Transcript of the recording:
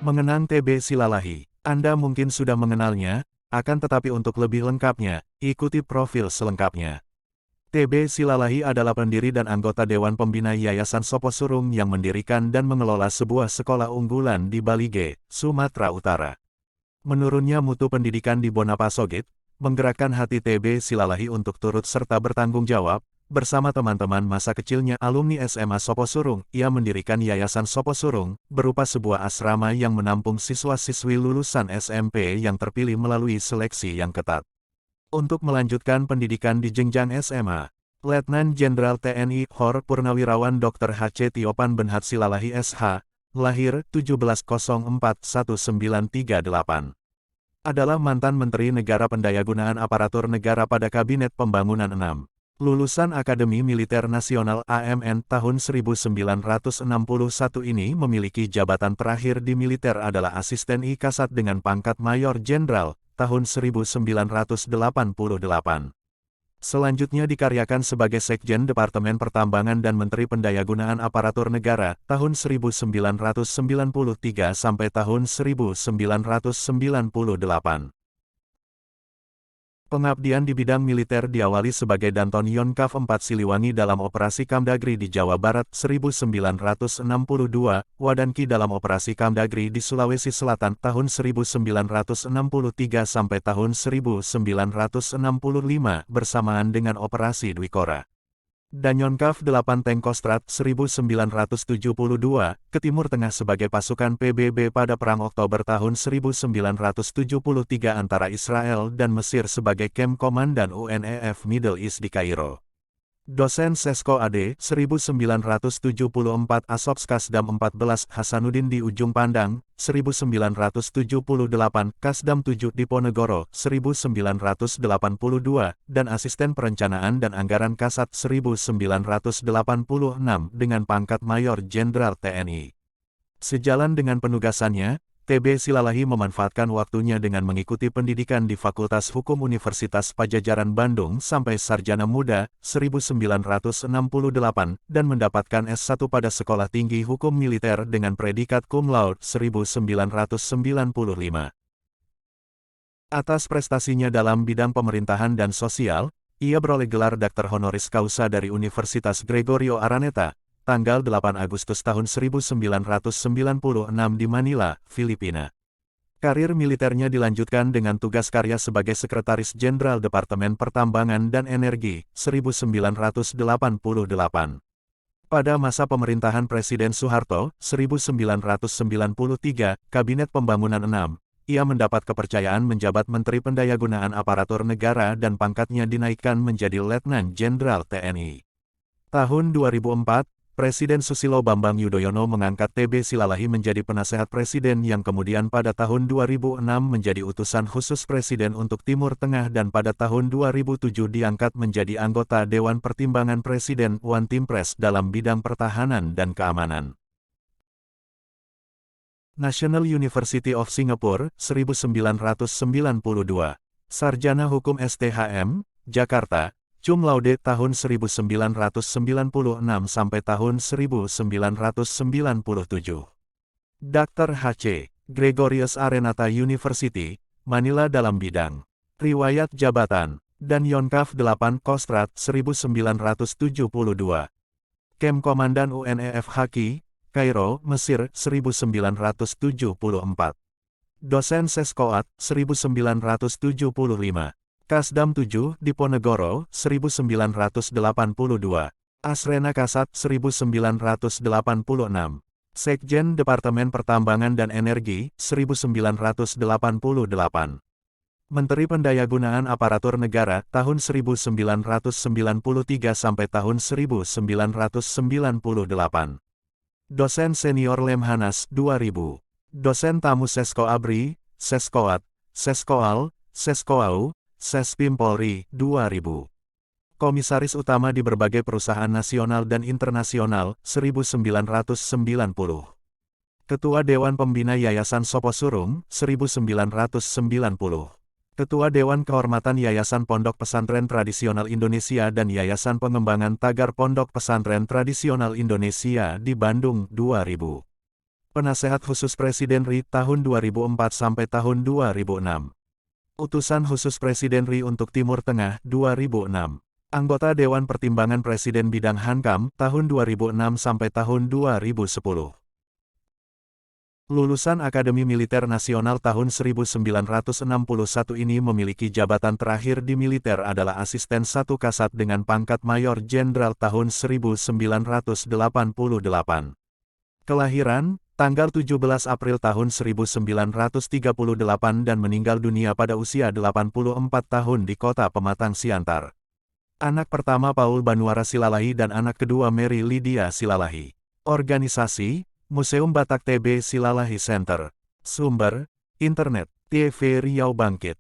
Mengenang TB Silalahi. Anda mungkin sudah mengenalnya, akan tetapi untuk lebih lengkapnya, ikuti profil selengkapnya. TB Silalahi adalah pendiri dan anggota Dewan Pembina Yayasan Sopo Surung yang mendirikan dan mengelola sebuah sekolah unggulan di Balige, Sumatera Utara. Menurunnya mutu pendidikan di Bonapasogit, menggerakkan hati TB Silalahi untuk turut serta bertanggung jawab. Bersama teman-teman masa kecilnya alumni SMA Sopo Surung, ia mendirikan Yayasan Sopo Surung, berupa sebuah asrama yang menampung siswa-siswi lulusan SMP yang terpilih melalui seleksi yang ketat. Untuk melanjutkan pendidikan di jenjang SMA, Letnan Jenderal TNI Hor Purnawirawan Dr. H.C. Tiopan Benhat Silalahi SH, lahir 17.04.1938. Adalah mantan Menteri Negara Pendayagunaan Aparatur Negara pada Kabinet Pembangunan 6. Lulusan Akademi Militer Nasional AMN tahun 1961 ini memiliki jabatan terakhir di militer adalah Asisten I Kasat dengan pangkat Mayor Jenderal, tahun 1988. Selanjutnya dikaryakan sebagai Sekjen Departemen Pertambangan dan Menteri Pendayagunaan Aparatur Negara, tahun 1993 sampai tahun 1998. Pengabdian di bidang militer diawali sebagai Danton Yonkav 4 Siliwangi dalam Operasi Kamdagri di Jawa Barat 1962, Wadanki dalam Operasi Kamdagri di Sulawesi Selatan tahun 1963 sampai tahun 1965 bersamaan dengan Operasi Dwikora. Dan Yonkav 8 Tengkostrat 1972, ke Timur Tengah sebagai pasukan PBB pada Perang Oktober tahun 1973 antara Israel dan Mesir sebagai Camp Komandan UNEF Middle East di Kairo. Dosen Sesko AD 1974 Asops Kasdam 14 Hasanuddin di Ujung Pandang, 1978 Kasdam 7 Diponegoro, 1982, dan Asisten Perencanaan dan Anggaran Kasat 1986 dengan pangkat Mayor Jenderal TNI. Sejalan dengan penugasannya, TB Silalahi memanfaatkan waktunya dengan mengikuti pendidikan di Fakultas Hukum Universitas Padjadjaran Bandung sampai sarjana muda, 1968, dan mendapatkan S1 pada Sekolah Tinggi Hukum Militer dengan predikat cum laude 1995. Atas prestasinya dalam bidang pemerintahan dan sosial, ia beroleh gelar Dr. Honoris Causa dari Universitas Gregorio Araneta, tanggal 8 Agustus tahun 1996 di Manila, Filipina. Karir militernya dilanjutkan dengan tugas karya sebagai Sekretaris Jenderal Departemen Pertambangan dan Energi, 1988. Pada masa pemerintahan Presiden Soeharto, 1993, Kabinet Pembangunan 6, ia mendapat kepercayaan menjabat Menteri Pendayagunaan Aparatur Negara dan pangkatnya dinaikkan menjadi Letnan Jenderal TNI. Tahun 2004, Presiden Susilo Bambang Yudhoyono mengangkat TB Silalahi menjadi penasehat presiden yang kemudian pada tahun 2006 menjadi utusan khusus presiden untuk Timur Tengah dan pada tahun 2007 diangkat menjadi anggota Dewan Pertimbangan Presiden One Team Press dalam bidang pertahanan dan keamanan. National University of Singapore, 1992. Sarjana Hukum STHM, Jakarta. Cum laude tahun 1996 sampai tahun 1997. Dr. H.C. Gregorius Arenata University, Manila dalam bidang riwayat jabatan, dan Yonkav 8 Kostrat 1972. Kem Komandan UNEF Haki, Kairo, Mesir 1974. Dosen Seskoat 1975. Kasdam 7 Diponegoro, 1982. Asrena Kasat 1986. Sekjen Departemen Pertambangan dan Energi, 1988. Menteri Pendayagunaan Aparatur Negara, tahun 1993 sampai tahun 1998. Dosen Senior Lemhanas, 2000. Dosen Tamu Sesko Abri, Seskoat, Seskoal, Seskoau, Sespim Polri, 2000. Komisaris Utama di berbagai perusahaan nasional dan internasional, 1990. Ketua Dewan Pembina Yayasan Sopo Surung, 1990. Ketua Dewan Kehormatan Yayasan Pondok Pesantren Tradisional Indonesia dan Yayasan Pengembangan Tagar Pondok Pesantren Tradisional Indonesia di Bandung, 2000. Penasehat Khusus Presiden RI tahun 2004 sampai tahun 2006. Utusan Khusus Presiden RI untuk Timur Tengah, 2006. Anggota Dewan Pertimbangan Presiden Bidang Hankam, tahun 2006 sampai tahun 2010. Lulusan Akademi Militer Nasional tahun 1961 ini memiliki jabatan terakhir di militer adalah Asisten 1 Kasat dengan pangkat Mayor Jenderal tahun 1988. Kelahiran, tanggal 17 April tahun 1938 dan meninggal dunia pada usia 84 tahun di kota Pematang Siantar. Anak pertama Paul Banuara Silalahi dan anak kedua Mary Lydia Silalahi. Organisasi, Museum Batak TB Silalahi Center. Sumber, Internet, TV Riau Bangkit.